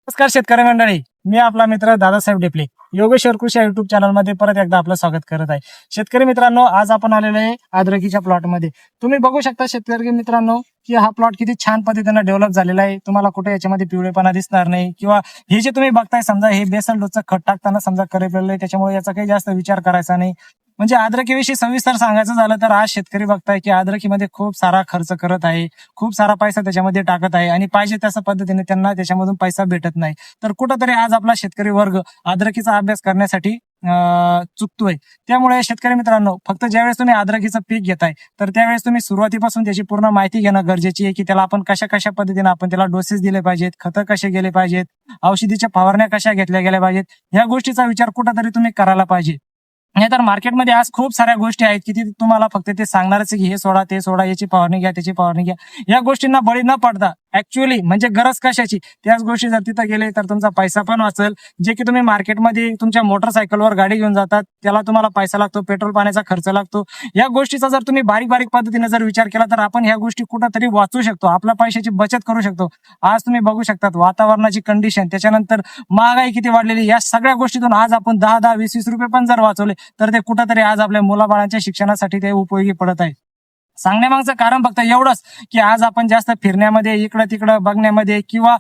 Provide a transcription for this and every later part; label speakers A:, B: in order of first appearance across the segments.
A: नमस्कार शेतकरी मंडळी, मी आपला मित्र दादासाहेब डेपले योगेश्वर कृषी युट्यूब चॅनल मध्ये परत एकदा आपलं स्वागत करत आहे. शेतकरी मित्रांनो, आज आपण आलेलो आहे अद्रकीच्या प्लॉट मध्ये. तुम्ही बघू शकता शेतकरी मित्रांनो की हा प्लॉट किती छान पद्धतीने डेव्हलप झालेला आहे. तुम्हाला कुठे याच्यामध्ये पिवळेपणा दिसणार नाही किंवा हे जे तुम्ही बघताय समजा हे बेसल डोसचं खत टाकताना समजा करेल आहे, त्याच्यामुळे याचा काही जास्त विचार करायचा नाही. म्हणजे अद्रकीविषयी सविस्तर सांगायचं झालं तर आज शेतकरी बघताय की अद्रकीमध्ये खूप सारा खर्च करत आहे, खूप सारा पैसा त्याच्यामध्ये टाकत आहे आणि पाहिजे तशा पद्धतीने त्यांना त्याच्यामधून पैसा भेटत नाही. तर कुठंतरी आज आपला शेतकरी वर्ग अद्रकीचा अभ्यास करण्यासाठी चुकतोय. त्यामुळे शेतकरी मित्रांनो, फक्त ज्यावेळेस तुम्ही अद्रकीचं पीक घेताय तर त्यावेळेस तुम्ही सुरुवातीपासून त्याची पूर्ण माहिती घेणं गरजेची आहे की त्याला आपण कशा कशा पद्धतीने आपण त्याला डोसेस दिले पाहिजेत, खतं कसे गेले पाहिजेत, औषधीच्या फवारण्या कशा घेतल्या गेल्या पाहिजेत, ह्या गोष्टीचा विचार कुठंतरी तुम्ही करायला पाहिजे. नाही तर मार्केटमध्ये आज खूप साऱ्या गोष्टी आहेत की ती तुम्हाला फक्त ते सांगणारच की हे सोडा ते सोडा, याची फवारणी घ्या त्याची फवारणी घ्या. या गोष्टींना बळी न पडता ऍक्च्युअली म्हणजे गरज कशाची त्याच गोष्टी जर तिथं गेले तर तुमचा पैसा पण वाचेल. जे की तुम्ही मार्केटमध्ये तुमच्या मोटरसायकलवर गाडी घेऊन जातात त्याला तुम्हाला पैसा लागतो, पेट्रोल पाण्याचा खर्च लागतो. या गोष्टीचा जर तुम्ही बारीक बारीक पद्धतीने जर विचार केला तर आपण ह्या गोष्टी कुठंतरी वाचू शकतो, आपल्या पैशाची बचत करू शकतो. आज तुम्ही बघू शकतात वातावरणाची कंडिशन, त्याच्यानंतर महागाई किती वाढलेली, या सगळ्या गोष्टीतून आज आपण 10-10, 20-20 रुपये पण जर वाचवले तर ते कुठंतरी आज आपल्या मुलाबाळांच्या शिक्षणासाठी ते उपयोगी पडत आहे. सांगण्यामागचं कारण फक्त एवढंच की आज आपण जास्त फिरण्यामध्ये, इकडं तिकडं बघण्यामध्ये किंवा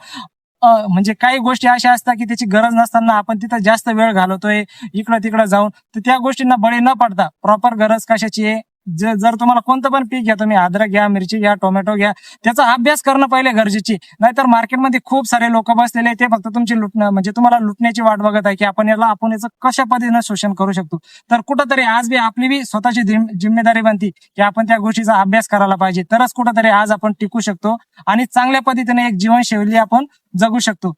A: म्हणजे काही गोष्टी अशा असतात की त्याची गरज नसताना आपण तिथं जास्त वेळ घालवतोय इकडं तिकडं जाऊन. तर त्या गोष्टींना बळी न पडता प्रॉपर गरज कशाची आहे, जर तुम्हाला कोणतं पण पीक घ्या, तुम्ही अद्रक घ्या, मिरची घ्या, टोमॅटो घ्या, त्याचा अभ्यास करणं पहिले गरजेची. नाहीतर मार्केटमध्ये खूप सारे लोक बसलेले ते फक्त तुमची म्हणजे तुम्हाला लुटण्याची वाट बघत आहे की आपण याचं कशा पद्धतीने शोषण करू शकतो. तर कुठंतरी आज बी आपली बी स्वतःची जिम्मेदारी बनती की आपण त्या गोष्टीचा अभ्यास करायला पाहिजे. तरच कुठंतरी आज आपण टिकू शकतो आणि चांगल्या पद्धतीने एक जीवनशैली आपण जगू शकतो.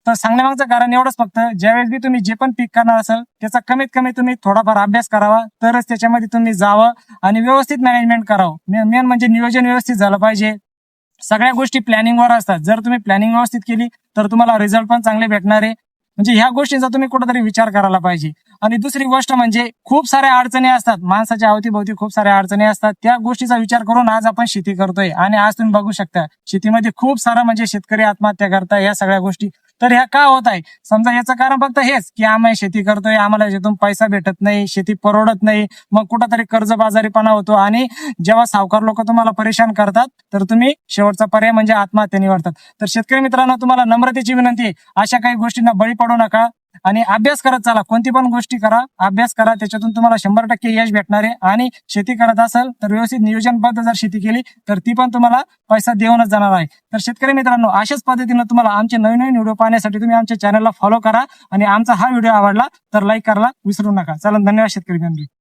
A: तर सांगण्यामागचं कारण एवढंच फक्त, ज्यावेळेस बी तुम्ही जे पण पीक करणार असाल त्याचा कमीत कमी तुम्ही थोडाफार अभ्यास करावा, तरच त्याच्यामध्ये तुम्ही जावं आणि व्यवस्थित मॅनेजमेंट करावं. मेन म्हणजे नियोजन व्यवस्थित झालं पाहिजे. सगळ्या गोष्टी प्लॅनिंगवर असतात. जर तुम्ही प्लॅनिंग व्यवस्थित केली तर तुम्हाला रिझल्ट पण चांगले भेटणार आहे. म्हणजे ह्या गोष्टींचा तुम्ही कुठेतरी विचार करायला पाहिजे. आणि दुसरी गोष्ट म्हणजे खूप साऱ्या अडचणी असतात माणसाच्या अवतीभोवती, खूप साऱ्या अडचणी असतात. त्या गोष्टीचा विचार करून आज आपण शेती करतोय आणि आज तुम्ही बघू शकता शेतीमध्ये खूप सारा म्हणजे शेतकरी आत्महत्या करताय, या सगळ्या गोष्टी. तर ह्या का होत आहे? समजा याचं कारण फक्त हेच की आम्ही शेती करतोय, आम्हाला याच्यातून पैसा भेटत नाही, शेती परवडत नाही, मग कुठंतरी कर्जबाजारीपणा होतो आणि जेव्हा सावकार लोक तुम्हाला परेशान करतात तर तुम्ही शेवटचा पर्याय म्हणजे आत्महत्या निवडतात. तर शेतकरी मित्रांनो, तुम्हाला नम्रतेची विनंती आहे, अशा काही गोष्टींना बळी पडू नका आणि अभ्यास करत चला. कोणती पण गोष्टी करा, अभ्यास करा, त्याच्यातून तुम्हाला 100% यश भेटणार आहे. आणि शेती करत असेल तर व्यवस्थित नियोजनबद्ध जर शेती केली तर ती पण तुम्हाला पैसा देऊनच जाणार आहे. तर शेतकरी मित्रांनो, अशाच पद्धतीने तुम्हाला आमचे नवीन नवीन व्हिडिओ पाहण्यासाठी तुम्ही आमच्या चॅनलला फॉलो करा आणि आमचा हा व्हिडिओ आवडला तर लाईक करायला विसरू नका. चला, धन्यवाद शेतकरी मित्रांनो.